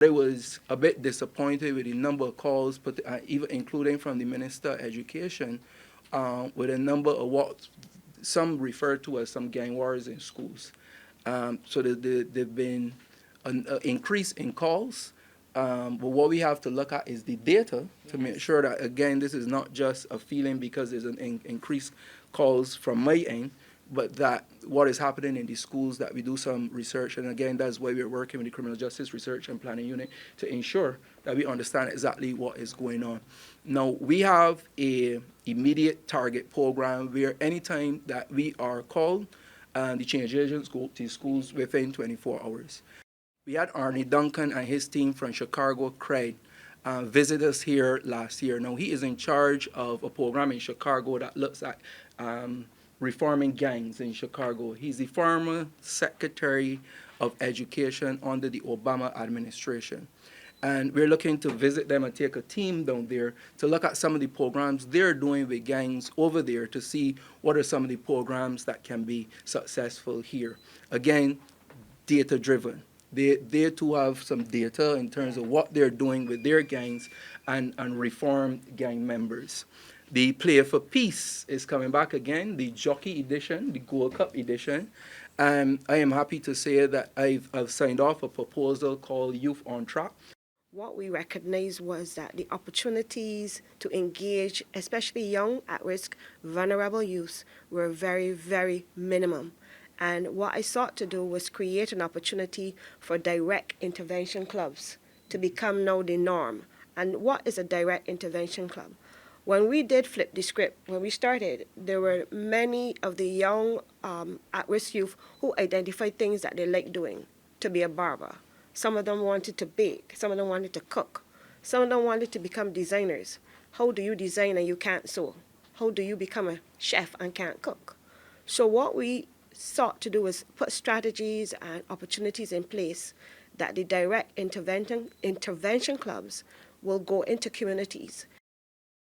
I was a bit disappointed with the number of calls, but even including from the Minister of Education, with a number of what some refer to as some gang wars in schools. So there've been an increase in calls. But what we have to look at is the data to make sure that, again, this is not just a feeling because there's an increased calls from my end, but that what is happening in the schools, that we do some research. And again, that's why we're working with the Criminal Justice Research and Planning Unit to ensure that we understand exactly what is going on. Now, we have a immediate target program where anytime that we are called, the change agents go to schools within 24 hours. We had Arnie Duncan and his team from Chicago, Craig, visit us here last year. Now, he is in charge of a program in Chicago that looks at reforming gangs in Chicago. He's the former Secretary of Education under the Obama administration. And we're looking to visit them and take a team down there to look at some of the programs they're doing with gangs over there to see what are some of the programs that can be successful here. Again, data-driven. They too have some data in terms of what they're doing with their gangs and reformed gang members. The Player for Peace is coming back again, the Jockey Edition, the Gold Cup Edition. And I am happy to say that I've signed off a proposal called Youth on Track. What we recognized was that the opportunities to engage, especially young, at-risk, vulnerable youth, were very, very minimum. And what I sought to do was create an opportunity for direct intervention clubs to become now the norm. And what is a direct intervention club? When we did flip the script, when we started, there were many of the young at-risk youth who identified things that they liked doing, to be a barber. Some of them wanted to bake. Some of them wanted to cook. Some of them wanted to become designers. How do you design and you can't sew? How do you become a chef and can't cook? So what we sought to do is put strategies and opportunities in place that the direct intervention clubs will go into communities